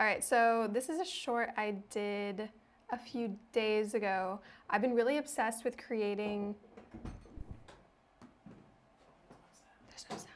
All right, so this is a short I did a few days ago. I've been really obsessed with creating. There's no sound.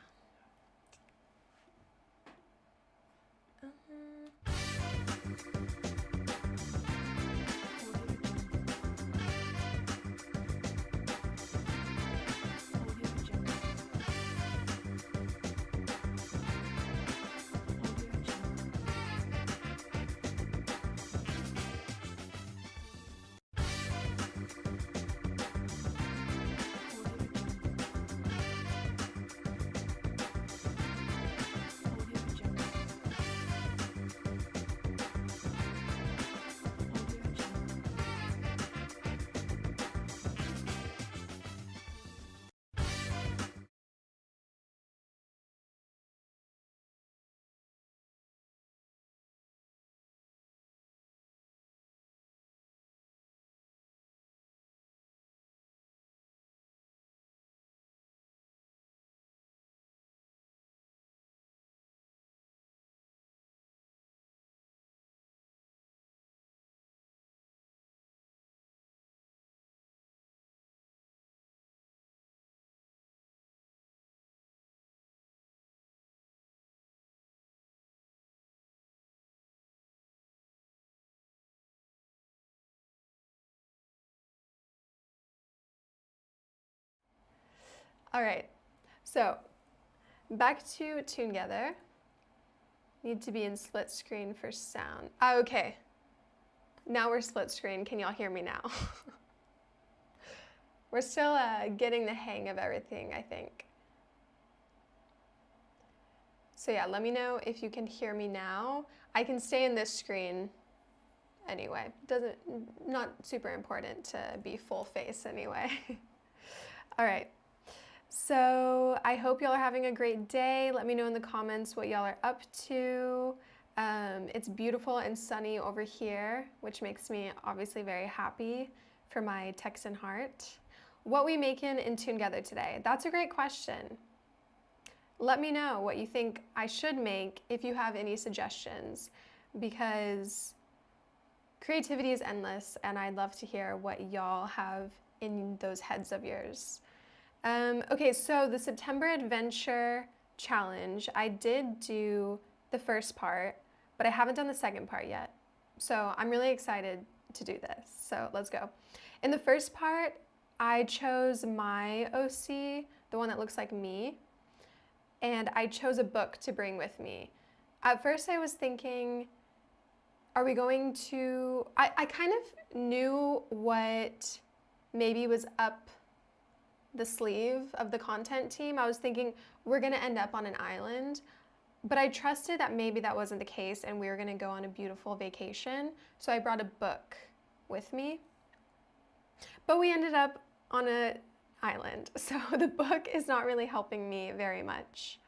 All right, so back to toongether. Need to be in split screen for sound. Okay, now we're split screen. Can y'all hear me now? We're still getting the hang of everything, I think. So yeah, let me know if you can hear me now. I can stay in this screen anyway. Not super important to be full face anyway. All right. So I hope y'all are having a great day. Let me know in the comments what y'all are up to. It's beautiful and sunny over here, which makes me obviously very happy for my Texan heart. What we making in toongether today? That's a great question. Let me know what you think I should make if you have any suggestions, because creativity is endless and I'd love to hear what y'all have in those heads of yours. Okay, so the September Adventure Challenge, I did do the first part, but I haven't done the second part yet. So I'm really excited to do this. So let's go. In the first part, I chose my OC, the one that looks like me, and I chose a book to bring with me. At first I was thinking, are we going to, I kind of knew what maybe was up the sleeve of the content team. I was thinking we're gonna end up on an island, but I trusted that maybe that wasn't the case and we were gonna go on a beautiful vacation. So I brought a book with me, but we ended up on an island. So the book is not really helping me very much.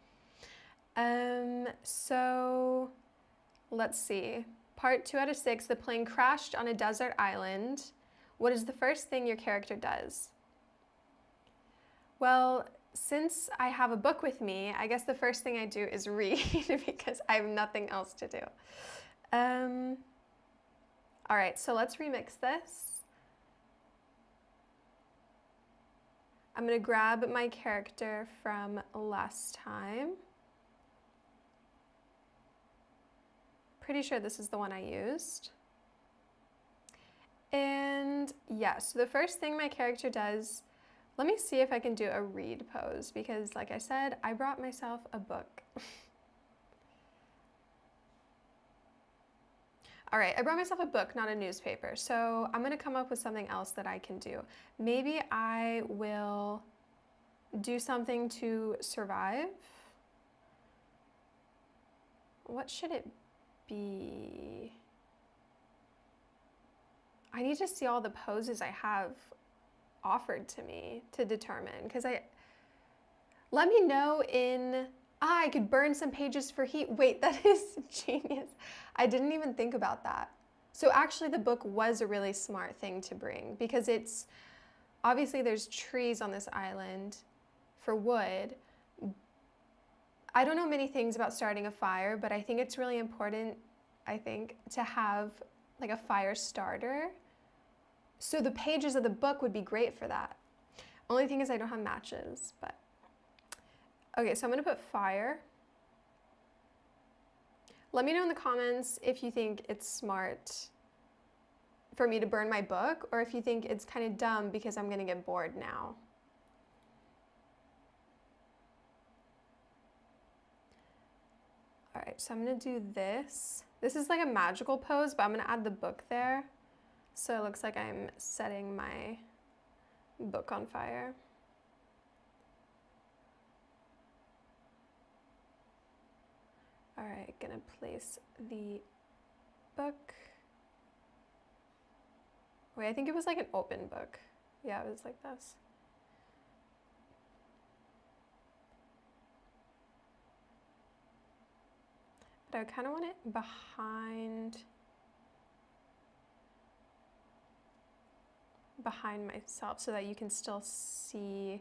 So let's see. Part 2 out of 6, the plane crashed on a desert island. What is the first thing your character does? Well, since I have a book with me, I guess the first thing I do is read because I have nothing else to do. All right, so let's remix this. I'm gonna grab my character from last time. Pretty sure this is the one I used. And yeah, so the first thing my character does, let me see if I can do a read pose because like I said, I brought myself a book. All right, I brought myself a book, not a newspaper. So I'm gonna come up with something else that I can do. Maybe I will do something to survive. What should it be? I need to see all the poses I have offered to me to determine, because let me know in, I could burn some pages for heat. Wait, that is genius. I didn't even think about that. So actually the book was a really smart thing to bring because it's, obviously there's trees on this island for wood. I don't know many things about starting a fire, but I think it's really important I think, to have like a fire starter. So the pages of the book would be great for that. Only thing is I don't have matches, but. Okay, so I'm gonna put fire. Let me know in the comments if you think it's smart for me to burn my book, or if you think it's kind of dumb because I'm gonna get bored now. All right, so I'm gonna do this. This is like a magical pose, but I'm gonna add the book there. So it looks like I'm setting my book on fire. All right, gonna place the book. Wait, I think it was like an open book. Yeah, it was like this. But I kind of want it behind myself so that you can still see.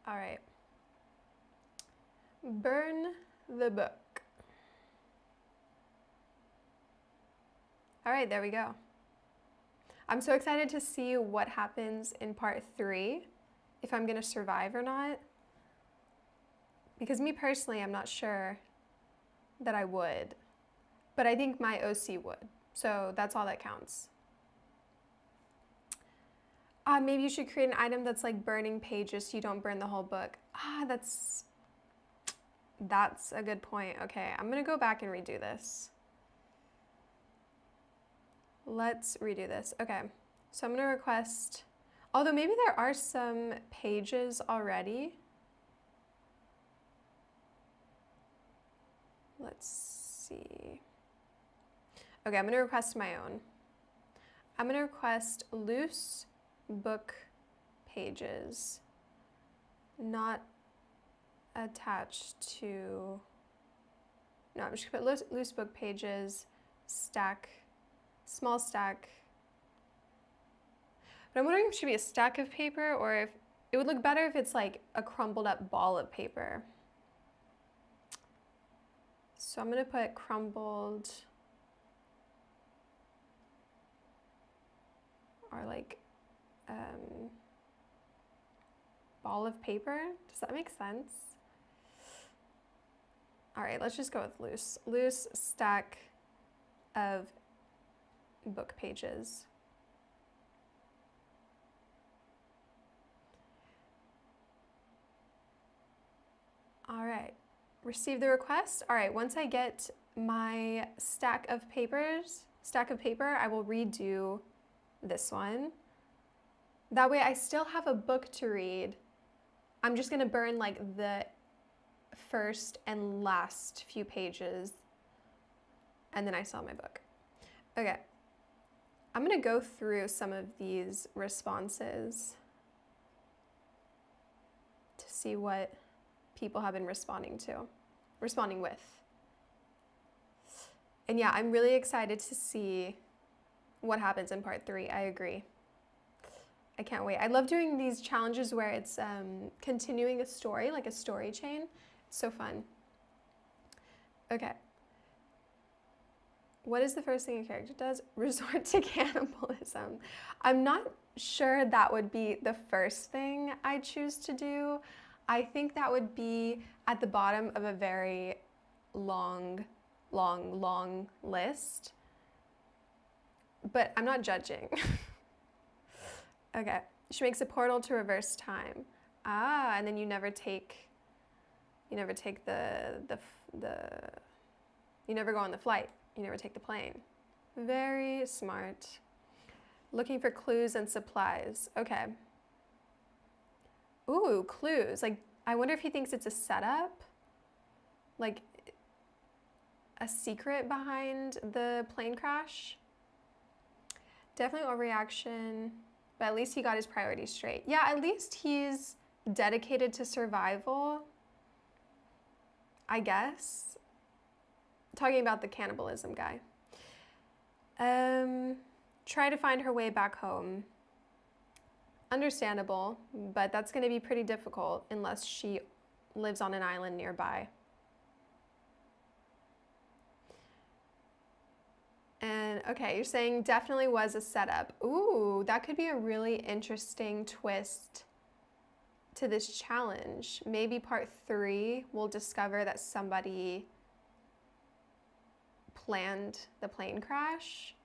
All right. Burn the book. All right, there we go. I'm so excited to see what happens in part 3, if I'm gonna survive or not. Because me personally, I'm not sure that I would, but I think my OC would. So that's all that counts. Maybe you should create an item that's like burning pages so you don't burn the whole book. That's a good point. Okay, I'm gonna go back and redo this. Let's redo this. Okay, so I'm gonna request, although maybe there are some pages already. Let's see. Okay, I'm gonna request my own. I'm gonna request loose book pages, not attached to, no, I'm just gonna put loose book pages, stack, small stack. But I'm wondering if it should be a stack of paper or if it would look better if it's like a crumbled up ball of paper. So I'm gonna put crumbled, or like ball of paper. Does that make sense? All right, let's just go with loose. Loose stack of book pages. All right, receive the request. All right, once I get my stack of paper, I will redo this one. That way I still have a book to read. I'm just gonna burn like the first and last few pages and then I saw my book. Okay, I'm gonna go through some of these responses to see what people have been responding with. And yeah, I'm really excited to see what happens in part 3. I agree. I can't wait. I love doing these challenges where it's continuing a story, like a story chain. It's so fun. Okay. What is the first thing a character does? Resort to cannibalism. I'm not sure that would be the first thing I choose to do. I think that would be at the bottom of a very long list. But I'm not judging. Okay, she makes a portal to reverse time. And then you never take you never go on the flight. You never take the plane. Very smart. Looking for clues and supplies. Okay. Ooh, clues. Like, I wonder if he thinks it's a setup? Like, a secret behind the plane crash? Definitely overreaction, but at least he got his priorities straight. Yeah, at least he's dedicated to survival, I guess. Talking about the cannibalism guy. Try to find her way back home. Understandable, but that's going to be pretty difficult unless she lives on an island nearby. And okay, you're saying definitely was a setup. Ooh, that could be a really interesting twist to this challenge. Maybe part 3 we'll discover that somebody planned the plane crash.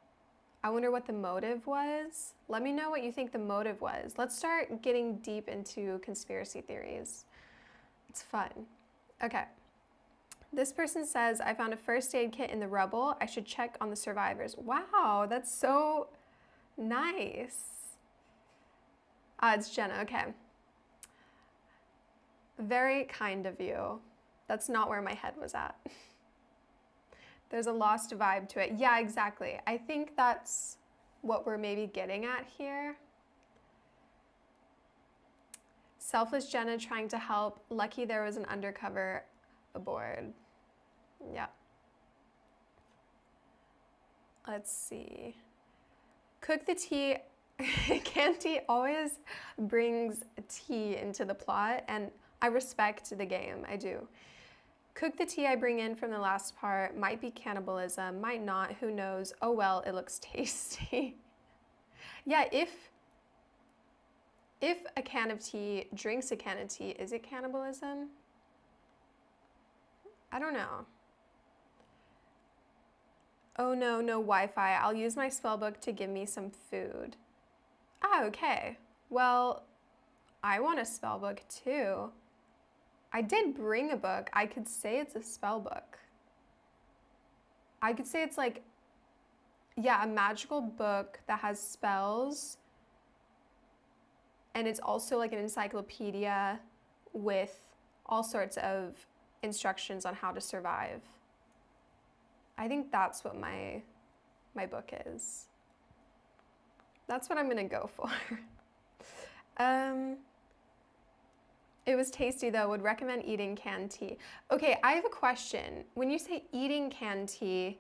I wonder what the motive was. Let me know what you think the motive was. Let's start getting deep into conspiracy theories. It's fun. Okay. This person says, I found a first aid kit in the rubble. I should check on the survivors. Wow, that's so nice. It's Jenna, okay. Very kind of you. That's not where my head was at. There's a lost vibe to it. Yeah, exactly. I think that's what we're maybe getting at here. Selfless Jenna trying to help. Lucky there was an undercover aboard. Yeah. Let's see. Cook the tea. Canned tea always brings tea into the plot, and I respect the game. I do. Cook the tea I bring in from the last part. Might be cannibalism, might not, who knows. Oh well, it looks tasty. Yeah, if a can of tea drinks a can of tea, is it cannibalism? I don't know. Oh no, no Wi-Fi. I'll use my spellbook to give me some food. Ah, okay. Well, I want a spellbook too. I did bring a book. I could say it's a spellbook. I could say it's like, yeah, a magical book that has spells. And it's also like an encyclopedia with all sorts of instructions on how to survive. I think that's what my book is. That's what I'm gonna go for. It was tasty though, would recommend eating canned tea. Okay, I have a question. When you say eating canned tea,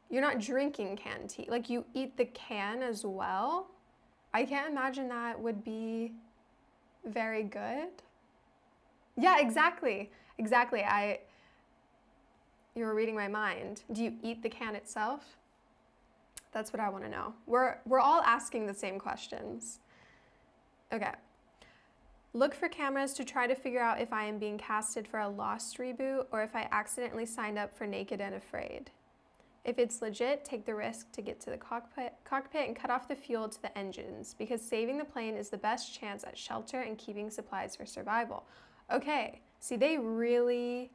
you're not drinking canned tea. Like you eat the can as well? I can't imagine that would be very good. Yeah, exactly. Exactly. You were reading my mind. Do you eat the can itself? That's what I want to know. We're all asking the same questions. Okay. Look for cameras to try to figure out if I am being casted for a Lost reboot or if I accidentally signed up for Naked and Afraid. If it's legit, take the risk to get to the cockpit and cut off the fuel to the engines because saving the plane is the best chance at shelter and keeping supplies for survival. Okay, see, they really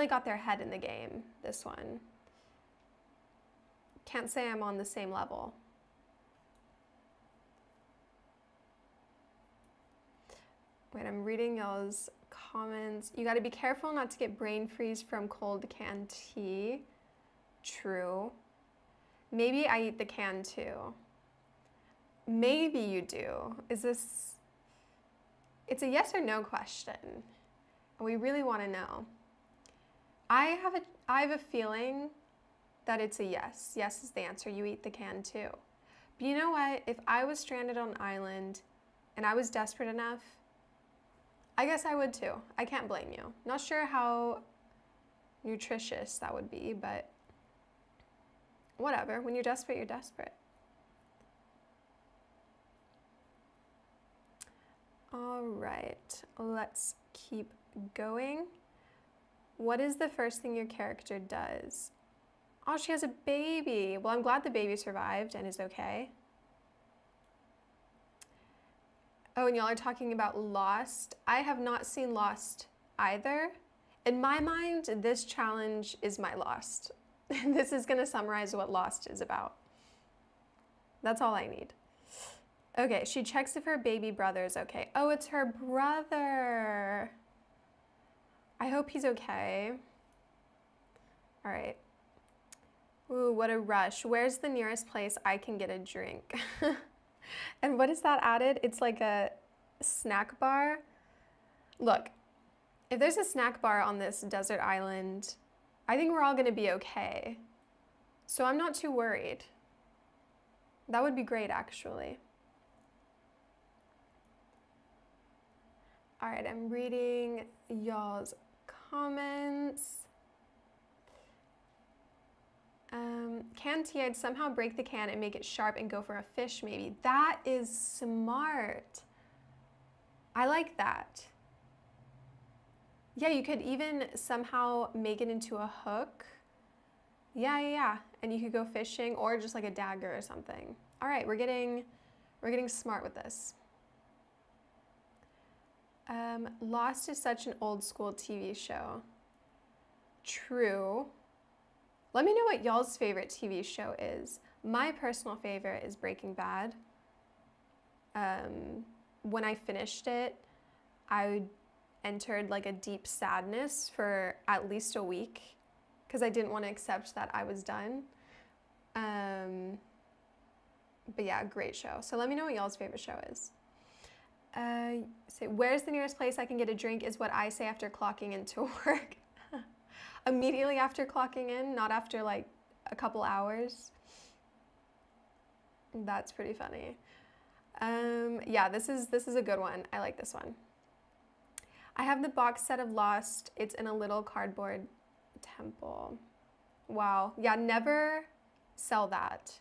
got their head in the game, this one. Can't say I'm on the same level. Wait, I'm reading y'all's comments. You gotta be careful not to get brain freeze from cold canned tea. True. Maybe I eat the can too. Maybe you do. It's a yes or no question. And we really wanna know. I have a feeling that it's a yes. Yes is the answer. You eat the can too. But you know what? If I was stranded on an island and I was desperate enough, I guess I would too. I can't blame you. Not sure how nutritious that would be, but whatever. When you're desperate, you're desperate. All right, let's keep going. What is the first thing your character does? Oh, she has a baby. Well, I'm glad the baby survived and is okay. Oh, and y'all are talking about Lost. I have not seen Lost either. In my mind, this challenge is my Lost. This is gonna summarize what Lost is about. That's all I need. Okay, she checks if her baby brother is okay. Oh, it's her brother. I hope he's okay. All right. Ooh, what a rush. Where's the nearest place I can get a drink? And what is that added? It's like a snack bar. Look, if there's a snack bar on this desert island, I think we're all gonna be okay. So I'm not too worried. That would be great, actually. All right, I'm reading y'all's comments. Canned tea, I'd somehow break the can and make it sharp and go for a fish maybe. That is smart. I like that. Yeah, you could even somehow make it into a hook. Yeah. And you could go fishing or just like a dagger or something. All right, we're getting smart with this. Lost is such an old school TV show. True. Let me know what y'all's favorite TV show is. My personal favorite is Breaking Bad. When I finished it, I entered like a deep sadness for at least a week because I didn't want to accept that I was done. But yeah, great show. So let me know what y'all's favorite show is. Say, where's the nearest place I can get a drink is what I say after clocking into work. Immediately after clocking in, not after like a couple hours. That's pretty funny. Yeah, this is a good one. I like this one. I have the box set of Lost. It's in a little cardboard temple. Wow. Yeah, never sell that.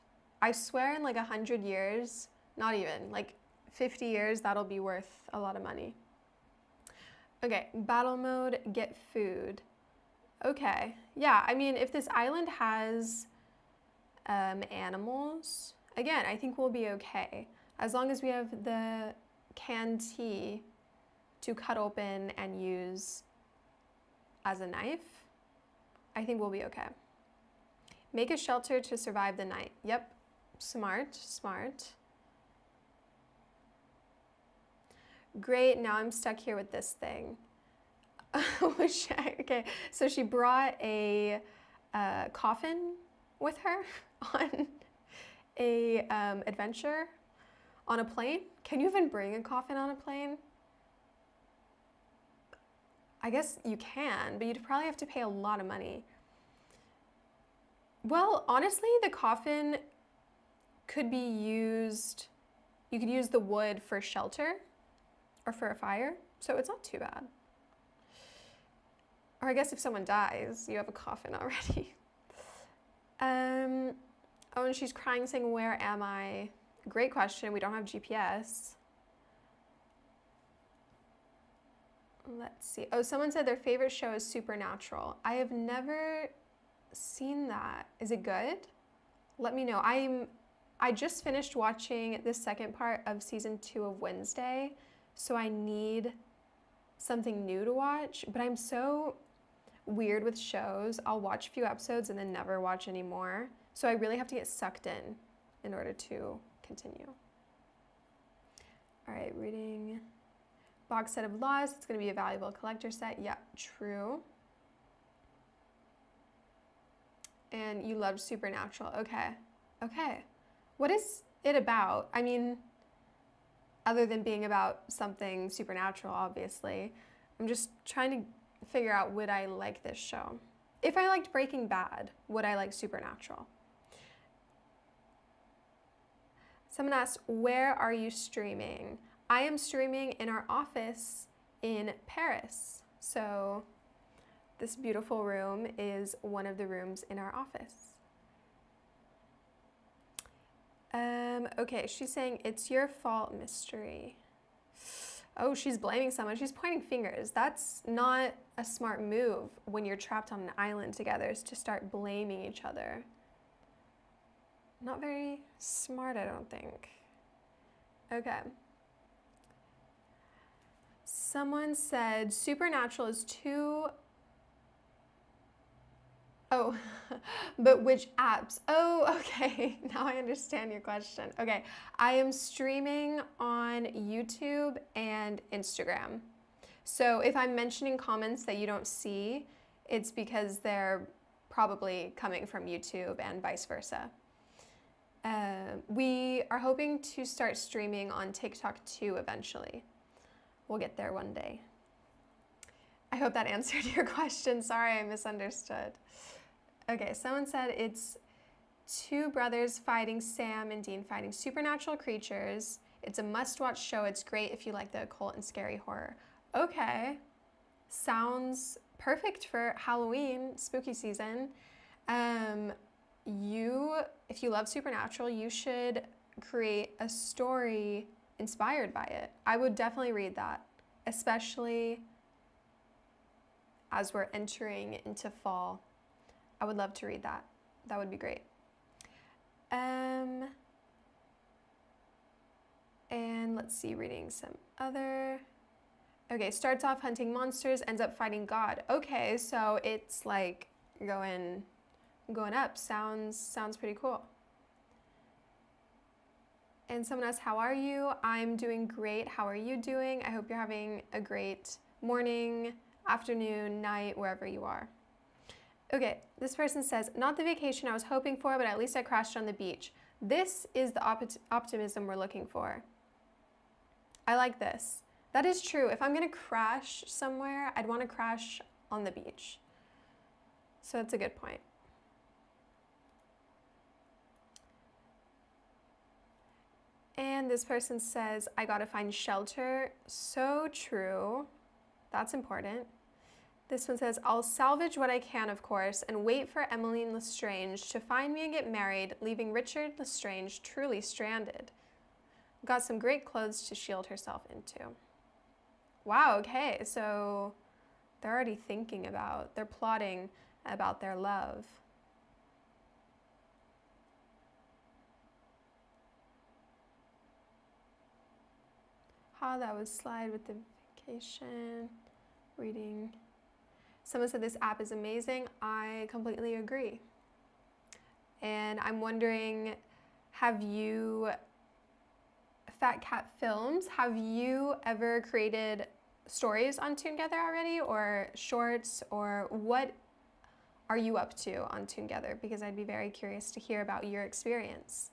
I swear in like 100 years, not even, like 50 years, that'll be worth a lot of money. Okay, battle mode, get food. Okay, yeah, I mean, if this island has animals, again, I think we'll be okay. As long as we have the canned tea to cut open and use as a knife, I think we'll be okay. Make a shelter to survive the night. Yep, smart. Great, now I'm stuck here with this thing. Okay, so she brought a coffin with her on a adventure on a plane. Can you even bring a coffin on a plane? I guess you can, but you'd probably have to pay a lot of money. Well, honestly, the coffin could be used, you could use the wood for shelter or for a fire, so it's not too bad. Or I guess if someone dies, you have a coffin already. Oh, and she's crying saying, where am I? Great question. We don't have GPS. Let's see. Oh, someone said their favorite show is Supernatural. I have never seen that. Is it good? Let me know. I just finished watching the second part of season 2 of Wednesday, so I need something new to watch, but I'm so weird with shows. I'll watch a few episodes and then never watch any more. So I really have to get sucked in order to continue. All right, reading. Box set of Lost. It's going to be a valuable collector set. Yeah, true. And you loved Supernatural. Okay. What is it about? I mean, other than being about something supernatural, obviously. I'm just trying to figure out, would I like this show? If I liked Breaking Bad, would I like Supernatural? Someone asked, where are you streaming? I am streaming in our office in Paris. So this beautiful room is one of the rooms in our office. Okay, she's saying, it's your fault, mystery. Oh, she's blaming someone. She's pointing fingers. That's not a smart move when you're trapped on an island together, is to start blaming each other. Not very smart, I don't think. Okay. Someone said Supernatural is too... Oh, but which apps? Oh, okay. Now I understand your question. Okay, I am streaming on YouTube and Instagram. So if I'm mentioning comments that you don't see, it's because they're probably coming from YouTube and vice versa. We are hoping to start streaming on TikTok too eventually. We'll get there one day. I hope that answered your question. Sorry, I misunderstood. Okay, someone said it's two brothers fighting Sam and Dean fighting supernatural creatures. It's a must-watch show. It's great if you like the occult and scary horror. Okay. Sounds perfect for Halloween, spooky season. If you love supernatural, you should create a story inspired by it. I would definitely read that, especially as we're entering into fall. I would love to read that. That would be great. And let's see, reading some other. Okay, starts off hunting monsters, ends up fighting God. Okay, so it's like going up. Sounds pretty cool. And someone asks, how are you? I'm doing great. How are you doing? I hope you're having a great morning, afternoon, night, wherever you are. Okay, this person says, not the vacation I was hoping for, but at least I crashed on the beach. This is the optimism we're looking for. I like this. That is true. If I'm gonna crash somewhere, I'd want to crash on the beach. So that's a good point. And this person says, I gotta find shelter. So true. That's important. This one says, I'll salvage what I can, of course, and wait for Emmeline Lestrange to find me and get married, leaving Richard Lestrange truly stranded. Got some great clothes to shield herself into. Wow, okay, so they're already they're plotting about their love. How that was slide with the vacation, reading. Someone said this app is amazing. I completely agree. And I'm wondering, have you, Fat Cat Films, have you ever created stories on ToonTogether already, or shorts, or what are you up to on ToonTogether? Because I'd be very curious to hear about your experience.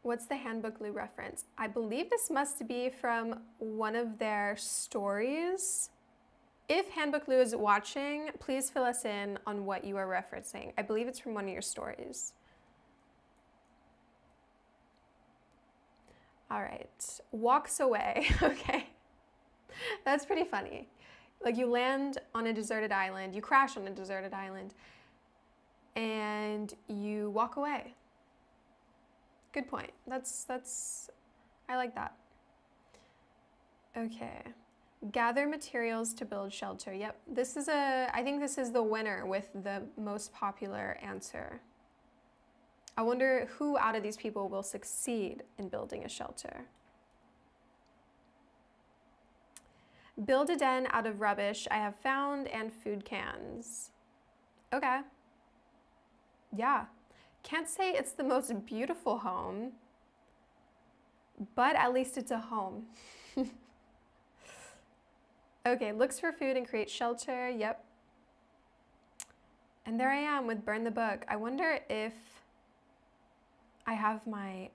What's the Handbook Lou reference? I believe this must be from one of their stories. If Handbook Lou is watching, please fill us in on what you are referencing. I believe it's from one of your stories. All right, walks away. Okay, that's pretty funny. Like, you land on a deserted island, you crash on a deserted island, and you walk away. Good point. I like that. Okay. Gather materials to build shelter. Yep, I think this is the winner with the most popular answer. I wonder who out of these people will succeed in building a shelter. Build a den out of rubbish I have found and food cans. Okay. Yeah. Can't say it's the most beautiful home, but at least it's a home. Okay, looks for food and create shelter. Yep. And there I am with burn the book. I wonder if I have my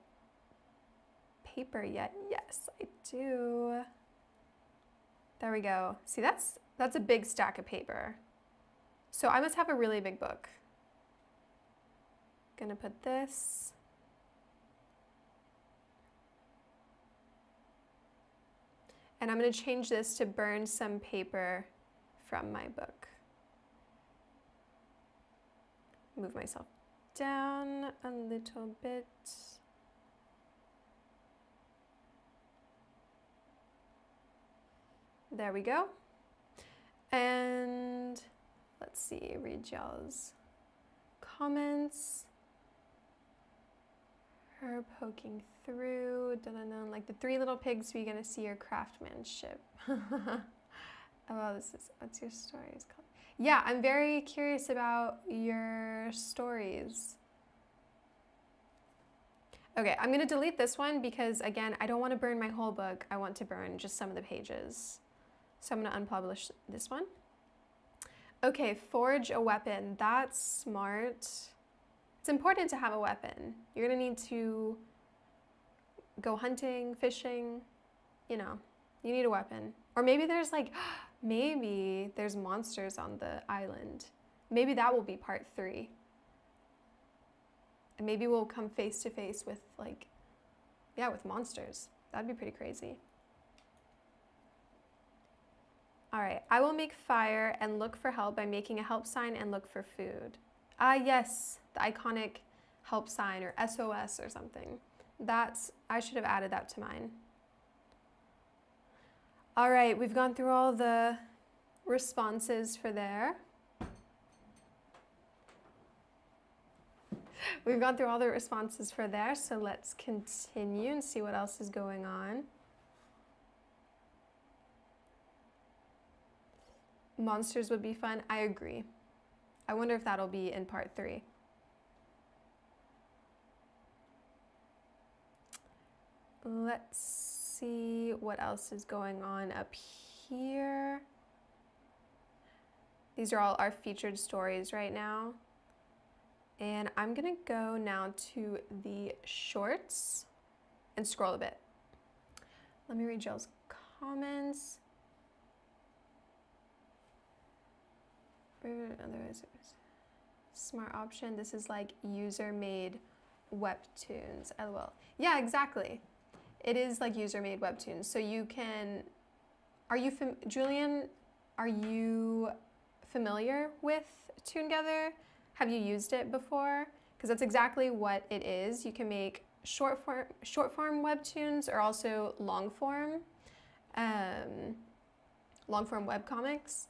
paper yet. Yes, I do. There we go. See, that's a big stack of paper. So I must have a really big book. Gonna put this. And I'm gonna change this to burn some paper from my book. Move myself down a little bit. There we go. And let's see, read y'all's comments. Her poking through, like the three little pigs, we're gonna see your craftsmanship. Oh, what's your stories called? Yeah, I'm very curious about your stories. Okay, I'm gonna delete this one because, again, I don't want to burn my whole book. I want to burn just some of the pages. So I'm gonna unpublish this one. Okay, forge a weapon. That's smart. It's important to have a weapon. You're gonna need to go hunting, fishing, you need a weapon. Or maybe there's maybe there's monsters on the island. Maybe that will be part 3. And maybe we'll come face to face with with monsters. That'd be pretty crazy. All right, I will make fire and look for help by making a help sign and look for food. Ah, yes, the iconic help sign or SOS or something. I should have added that to mine. All right, we've gone through all the responses for there. We've gone through all the responses for there, so let's continue and see what else is going on. Monsters would be fun. I agree. I wonder if that'll be in part 3. Let's see what else is going on up here. These are all our featured stories right now. And I'm gonna go now to the shorts and scroll a bit. Let me read Jill's comments. Otherwise, smart option. This is like user-made webtoons. LOL. Yeah, exactly. It is like user-made webtoons. So you can. Julian? Are you familiar with ToonTogether? Have you used it before? Because that's exactly what it is. You can make short form webtoons or also long form webcomics.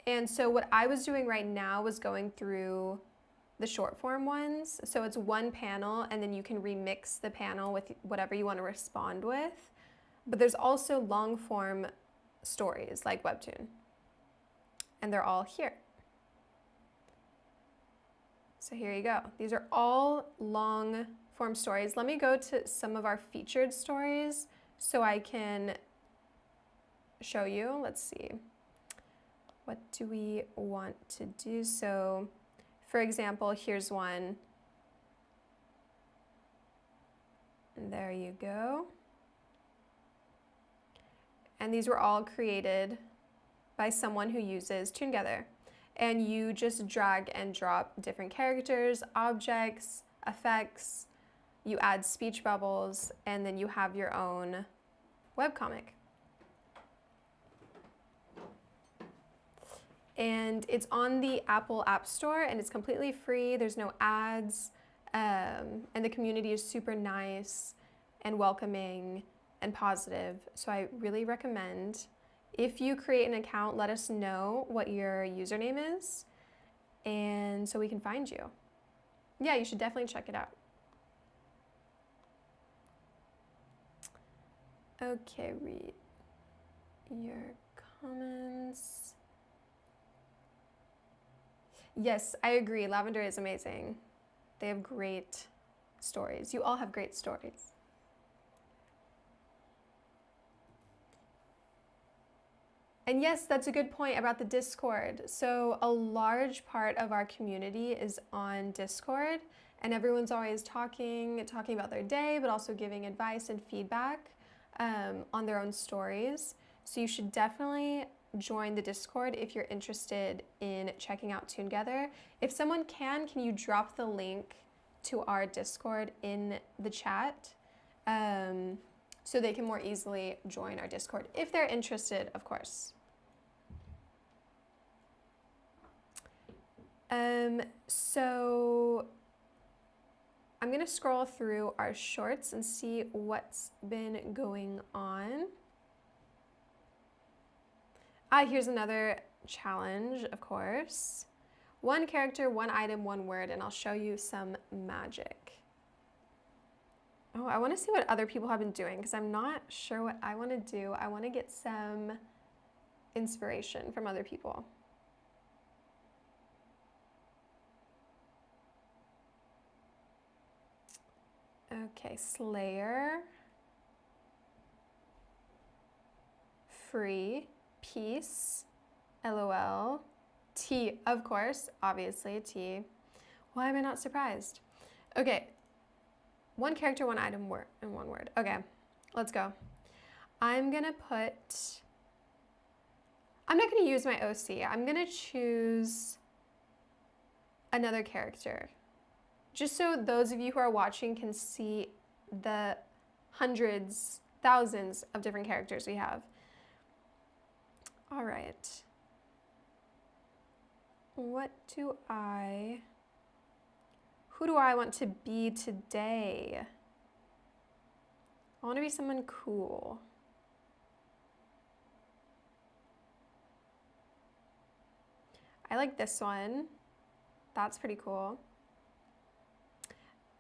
And so what I was doing right now was going through the short form ones. So it's one panel and then you can remix the panel with whatever you want to respond with. But there's also long form stories like webtoon. And they're all here. So here you go. These are all long form stories. Let me go to some of our featured stories so I can show you. Let's see. What do we want to do? So, for example, here's one. And there you go. And these were all created by someone who uses ToonTogether. And you just drag and drop different characters, objects, effects, you add speech bubbles, and then you have your own webcomic. And it's on the Apple App Store and it's completely free. There's no ads. And the community is super nice and welcoming and positive. So I really recommend, if you create an account, let us know what your username is and so we can find you. Yeah, you should definitely check it out. Okay, read your comments. Yes, I agree. Lavender is amazing. They have great stories. You all have great stories. And yes, that's a good point about the Discord. So a large part of our community is on Discord, and everyone's always talking about their day, but also giving advice and feedback on their own stories. So you should definitely join the Discord if you're interested in checking out ToonTogether. If someone can you drop the link to our Discord in the chat so they can more easily join our Discord if they're interested, of course. So I'm gonna scroll through our shorts and see what's been going on. Here's another challenge, of course. One character, one item, one word, and I'll show you some magic. Oh, I want to see what other people have been doing because I'm not sure what I want to do. I want to get some inspiration from other people. Okay, Slayer. Free. Peace, LOL, T, of course, obviously, T. Why am I not surprised? Okay, one character, one item, and one word. Okay, let's go. I'm not gonna use my OC. I'm gonna choose another character, just so those of you who are watching can see the hundreds, thousands of different characters we have. All right. Who do I want to be today? I want to be someone cool. I like this one. That's pretty cool.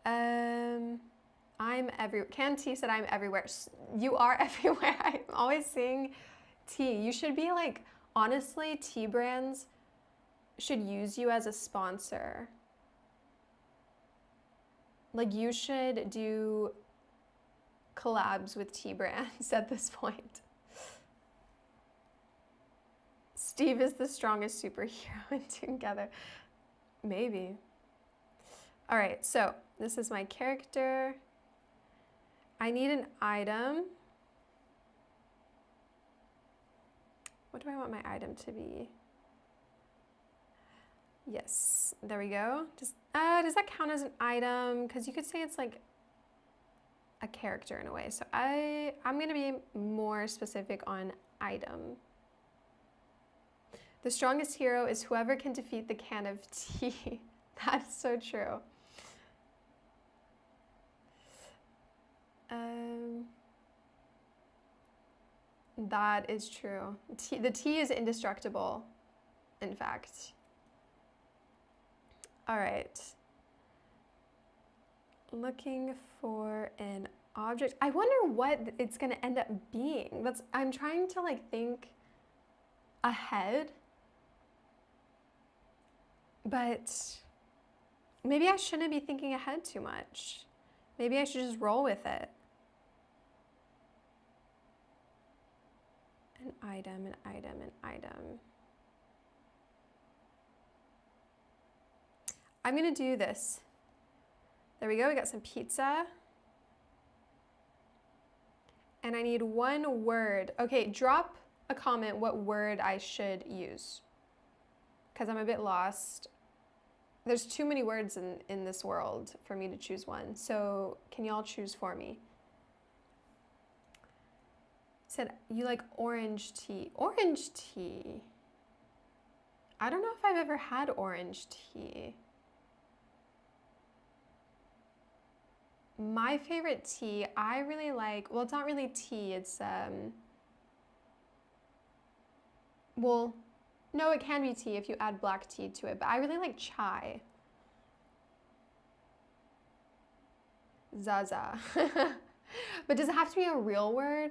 I'm everywhere. Can T said I'm everywhere. You are everywhere. I'm always seeing T. You should be like, honestly, T brands should use you as a sponsor. Like you should do collabs with T brands at this point. Steve is the strongest superhero in ToonTogether. Maybe. All right, so this is my character. I need an item. What do I want my item to be? Yes, there we go. Does that count as an item? Because you could say it's like a character in a way. So I'm gonna be more specific on item. The strongest hero is whoever can defeat the can of tea. That's so true. That is true. The tea is indestructible, in fact. All right. Looking for an object. I wonder what it's gonna end up being. I'm trying to like think ahead, but maybe I shouldn't be thinking ahead too much. Maybe I should just roll with it. An item, an item, an item. I'm gonna do this. There we go, we got some pizza. And I need one word. Okay, drop a comment what word I should use, because I'm a bit lost. There's too many words in this world for me to choose one. So can y'all choose for me? Said you like orange tea. Orange tea. I don't know if I've ever had orange tea. My favorite tea, I really like, well, it's not really tea, it's, well, no, it can be tea if you add black tea to it, but I really like chai. Zaza. But does it have to be a real word?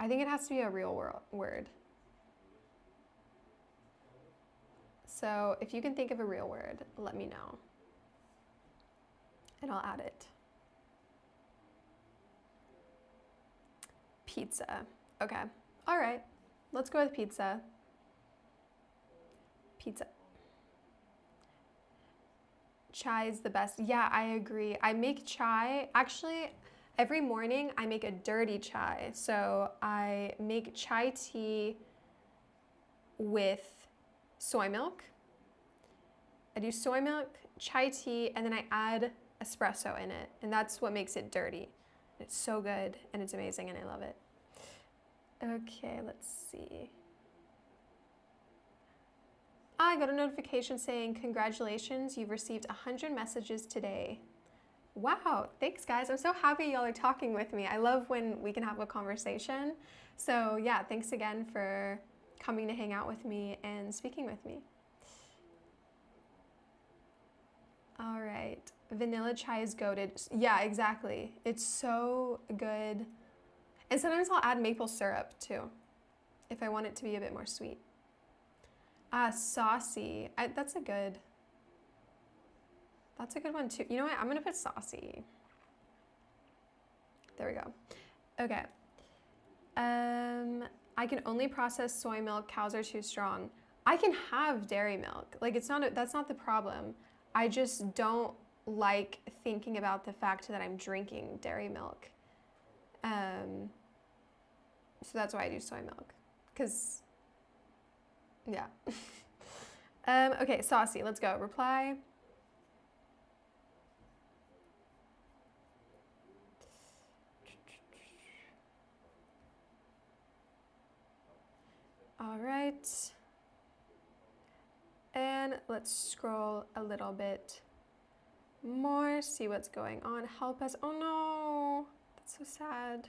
I think it has to be a real word. So if you can think of a real word, let me know. And I'll add it. Pizza. Okay. All right. Let's go with pizza. Pizza. Chai is the best. Yeah, I agree. I make chai. Actually, every morning I make a dirty chai. So I make chai tea with soy milk. I do soy milk, chai tea, and then I add espresso in it, and that's what makes it dirty. It's so good and it's amazing and I love it. Okay, let's see. I got a notification saying congratulations, you've received 100 messages today. Wow, thanks guys. I'm so happy y'all are talking with me. I love when we can have a conversation. So yeah, thanks again for coming to hang out with me and speaking with me. All right. Vanilla chai is goated. Yeah, exactly. It's so good. And sometimes I'll add maple syrup too, if I want it to be a bit more sweet. Saucy. That's a good one too. You know what? I'm gonna put saucy. There we go. Okay. I can only process soy milk. Cows are too strong. I can have dairy milk. Like that's not the problem. I just don't like thinking about the fact that I'm drinking dairy milk. So that's why I do soy milk. Cause, yeah. Okay, saucy, let's go. Reply. right. And let's scroll a little bit more, see what's going on. Help us. Oh no, that's so sad.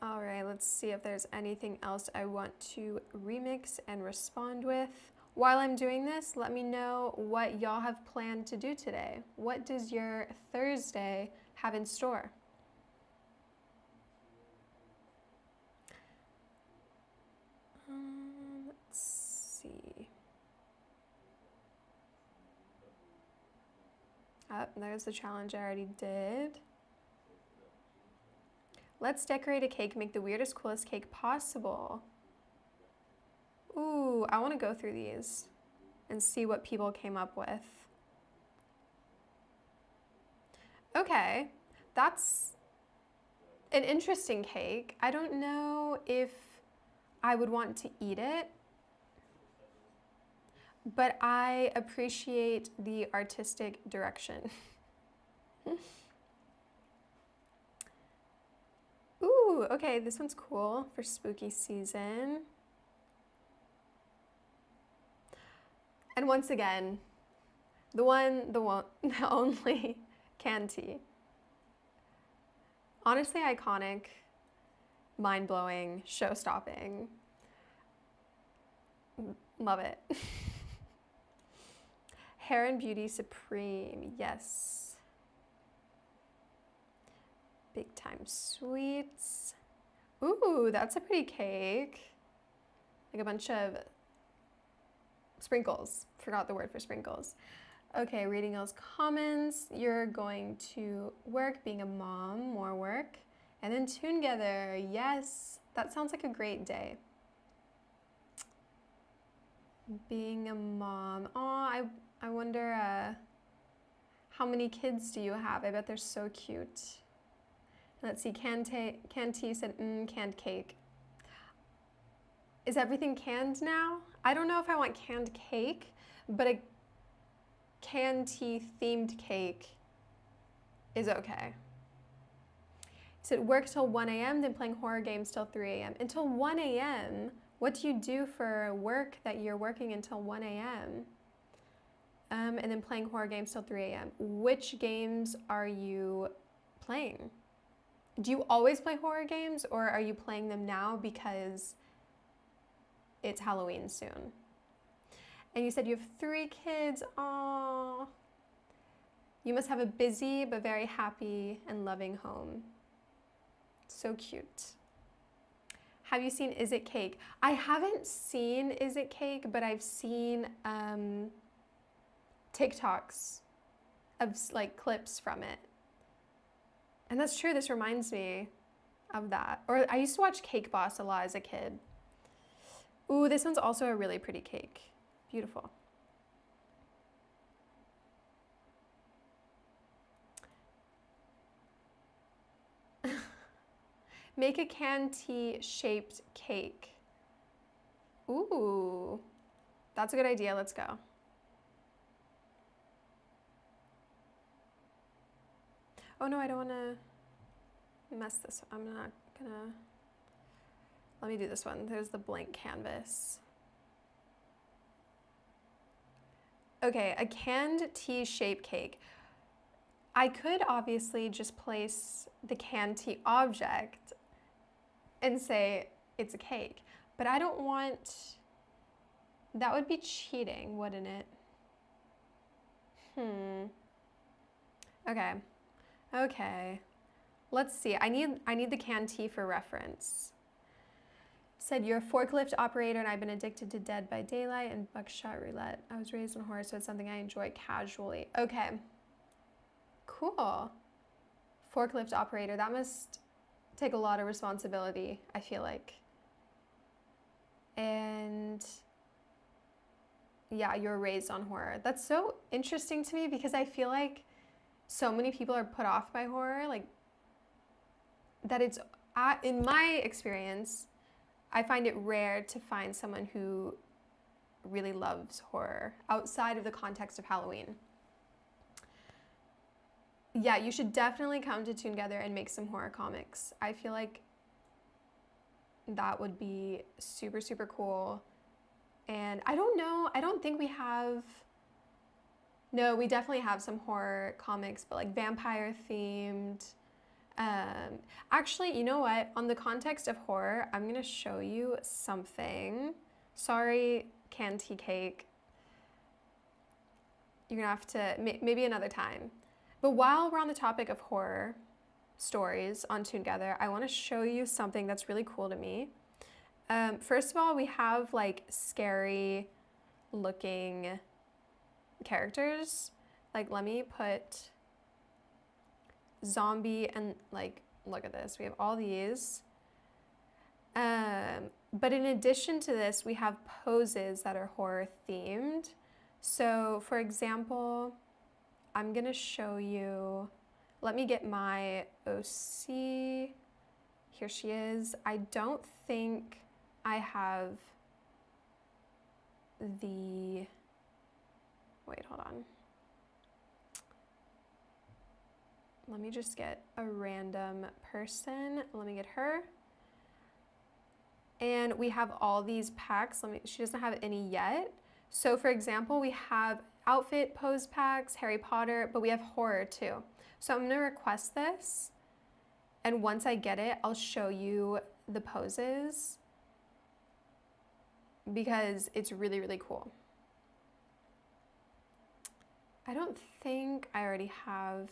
All right, let's see if there's anything else I want to remix and respond with. While I'm doing this, let me know what y'all have planned to do today. What does your Thursday have in store? Let's see. Oh, there's the challenge I already did. Let's decorate a cake, make the weirdest, coolest cake possible. Ooh, I want to go through these and see what people came up with. Okay, that's an interesting cake. I don't know if I would want to eat it, but I appreciate the artistic direction. Ooh, okay, this one's cool for spooky season. And once again, the only canned tea. Honestly, iconic, mind-blowing, show-stopping. Love it. Hair and Beauty Supreme, yes. Big Time Sweets. Ooh, that's a pretty cake. Like a bunch of sprinkles. Forgot the word for sprinkles. Okay, reading those comments. You're going to work, being a mom, more work. And then ToonTogether, yes. That sounds like a great day. Being a mom. Oh, I wonder how many kids do you have? I bet they're so cute. Let's see, canned tea said, canned cake. Is everything canned now? I don't know if I want canned cake, but a canned tea themed cake is okay. He said, work till 1 a.m., then playing horror games till 3 a.m. Until 1 a.m.? What do you do for work that you're working until 1 a.m.? And then playing horror games till 3 a.m. Which games are you playing? Do you always play horror games, or are you playing them now because it's Halloween soon? And you said you have 3 kids. Aww. You must have a busy but very happy and loving home. So cute. Have you seen Is It Cake? I haven't seen Is It Cake, but I've seen TikToks of like clips from it. And that's true, this reminds me of that. Or I used to watch Cake Boss a lot as a kid. Ooh, this one's also a really pretty cake. Beautiful. Make a canned tea shaped cake. Ooh, that's a good idea. Let's go. Oh no, I don't want to mess this. I'm not gonna. Let me do this one. There's the blank canvas. Okay, a canned tea shape cake. I could obviously just place the canned tea object and say it's a cake, but I don't want, that would be cheating, wouldn't it? Okay. Let's see, I need the canned tea for reference. Said, you're a forklift operator and I've been addicted to Dead by Daylight and Buckshot Roulette. I was raised on horror, so it's something I enjoy casually. Okay, cool. Forklift operator, that must take a lot of responsibility, I feel like. And yeah, you're raised on horror. That's so interesting to me because I feel like so many people are put off by horror, like that it's, in my experience, I find it rare to find someone who really loves horror outside of the context of Halloween. Yeah, you should definitely come to ToonTogether and make some horror comics. I feel like that would be super, super cool. And I don't know, I don't think we have, no, we definitely have some horror comics, but like vampire themed. Actually, you know what? On the context of horror, I'm gonna show you something. Sorry, Candy Cake. You're gonna have to, maybe another time. But while we're on the topic of horror stories on ToonTogether, I wanna show you something that's really cool to me. First of all, we have like scary looking characters. Like, let me put zombie and like, look at this. We have all these. But in addition to this, we have poses that are horror themed. So for example, I'm gonna show you, let me get my OC. Here she is. I don't think I have the, wait, hold on. Let me just get a random person. Let me get her. And we have all these packs. She doesn't have any yet. So for example, we have outfit pose packs, Harry Potter, but we have horror too. So I'm gonna request this. And once I get it, I'll show you the poses because it's really, really cool. I don't think I already have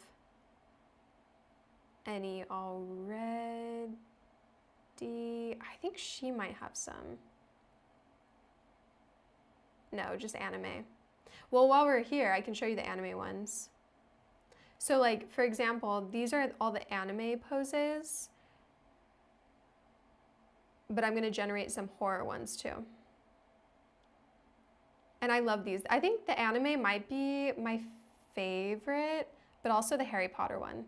any already. I think she might have some. No, just anime. Well, while we're here, I can show you the anime ones. So like, for example, these are all the anime poses, but I'm gonna generate some horror ones too. And I love these. I think the anime might be my favorite, but also the Harry Potter one.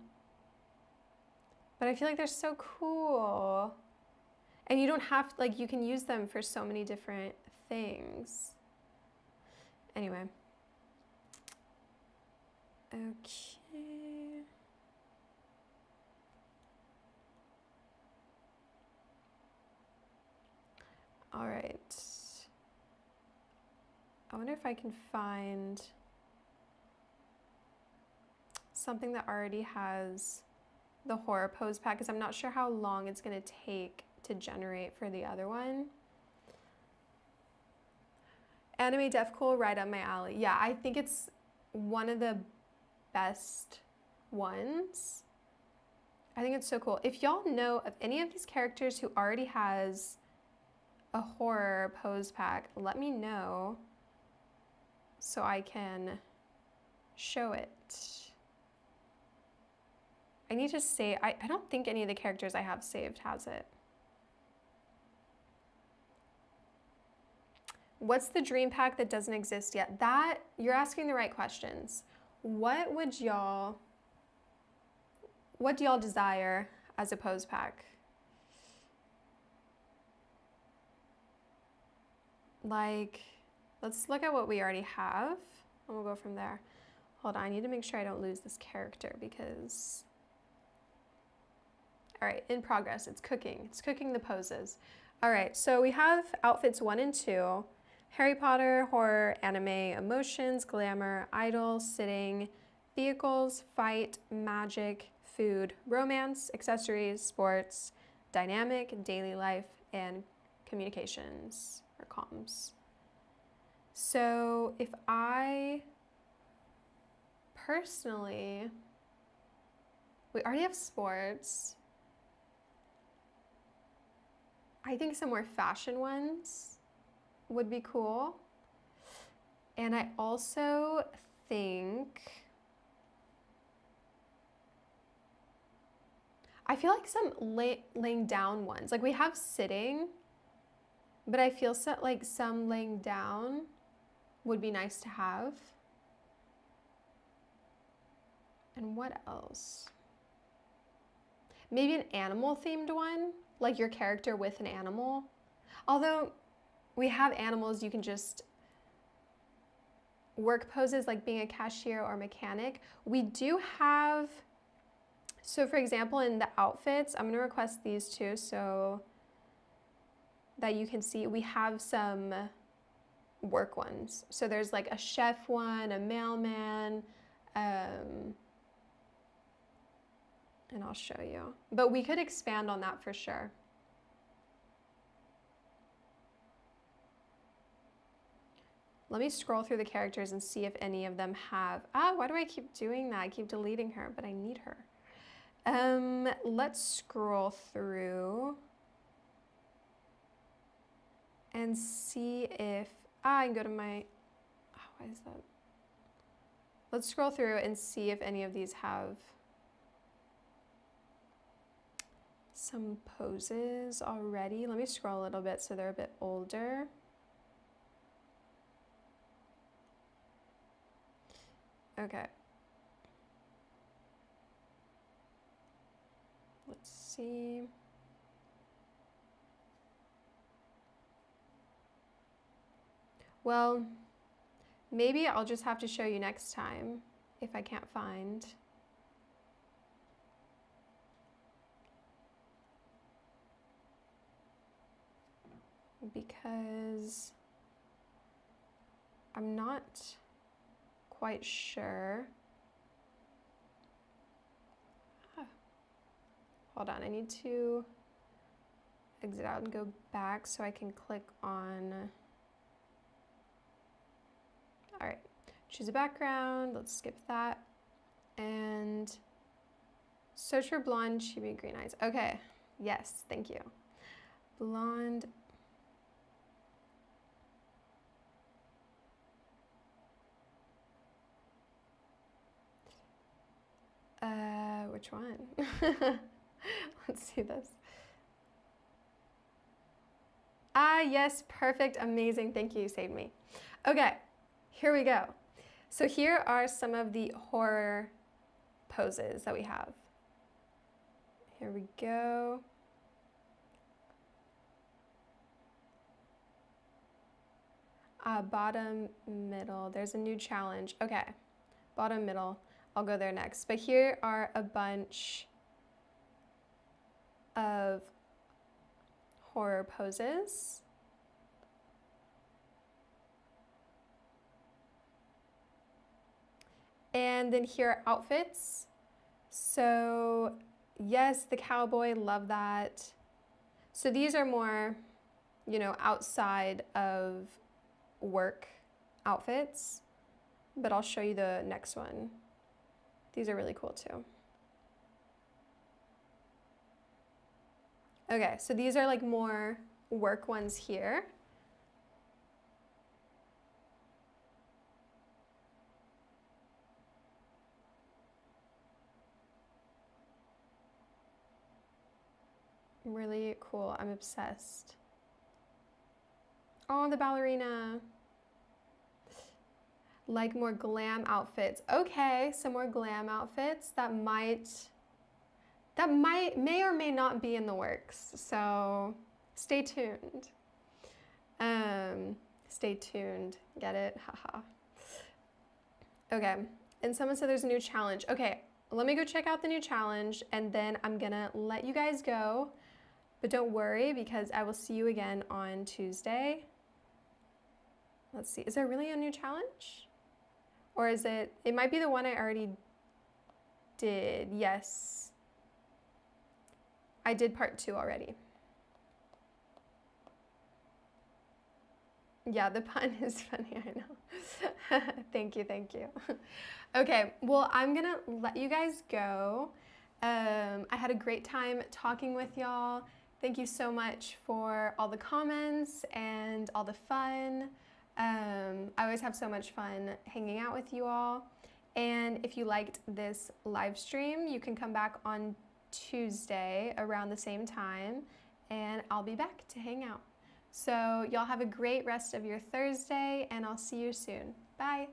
But I feel like they're so cool. And you don't have, like, you can use them for so many different things. Anyway. Okay. All right. I wonder if I can find something that already has the horror pose pack, because I'm not sure how long it's gonna take to generate for the other one. Anime Def Cool, right up my alley. Yeah, I think it's one of the best ones. I think it's so cool. If y'all know of any of these characters who already has a horror pose pack, let me know so I can show it. I need to say, I don't think any of the characters I have saved has it. What's the dream pack that doesn't exist yet? That, you're asking the right questions. What do y'all desire as a pose pack? Like, let's look at what we already have and we'll go from there. Hold on, I need to make sure I don't lose this character because, all right, in progress, it's cooking the poses. All right, so we have outfits 1 and 2, Harry Potter, horror, anime, emotions, glamour, idol, sitting, vehicles, fight, magic, food, romance, accessories, sports, dynamic, daily life, and communications or comms. So if I personally, we already have sports. I think some more fashion ones would be cool. And I also think, I feel like some laying down ones. Like we have sitting, but I feel like some laying down would be nice to have. And what else? Maybe an animal themed one, like your character with an animal. Although we have animals, you can just work poses like being a cashier or mechanic. We do have, so for example, in the outfits, I'm gonna request these two. So that you can see, we have some work ones. So there's like a chef one, a mailman, and I'll show you. But we could expand on that for sure. Let me scroll through the characters and see if any of them have, why do I keep doing that? I keep deleting her, but I need her. Let's scroll through and see if, I can go to my, why is that? Let's scroll through and see if any of these have some poses already. Let me scroll a little bit so they're a bit older. Okay. Let's see. Well, maybe I'll just have to show you next time if I can't find. Because I'm not quite sure. Hold on, I need to exit out and go back so I can click on. All right, choose a background. Let's skip that. And search for blonde, chibi, green eyes. Okay, yes, thank you. Blonde. Which one? Let's see this. Yes, perfect, amazing. Thank you, you saved me. Okay, here we go. So here are some of the horror poses that we have. Here we go. Bottom, middle, there's a new challenge. Okay, bottom, middle, I'll go there next. But here are a bunch of horror poses. And then here are outfits. So yes, the cowboy, love that. So these are more, you know, outside of work outfits, but I'll show you the next one. These are really cool too. Okay, so these are like more work ones here. Really cool, I'm obsessed. Oh, the ballerina. Like more glam outfits. Okay, some more glam outfits that may or may not be in the works. So stay tuned. Stay tuned. Get it? Haha. Okay, and someone said there's a new challenge. Okay, let me go check out the new challenge and then I'm gonna let you guys go. But don't worry because I will see you again on Tuesday. Let's see, is there really a new challenge? Or is it might be the one I already did, yes. I did part 2 already. Yeah, the pun is funny, I know. Thank you, thank you. Okay, well, I'm gonna let you guys go. I had a great time talking with y'all. Thank you so much for all the comments and all the fun. I always have so much fun hanging out with you all. And if you liked this live stream, you can come back on Tuesday around the same time and I'll be back to hang out. So y'all have a great rest of your Thursday and I'll see you soon. Bye.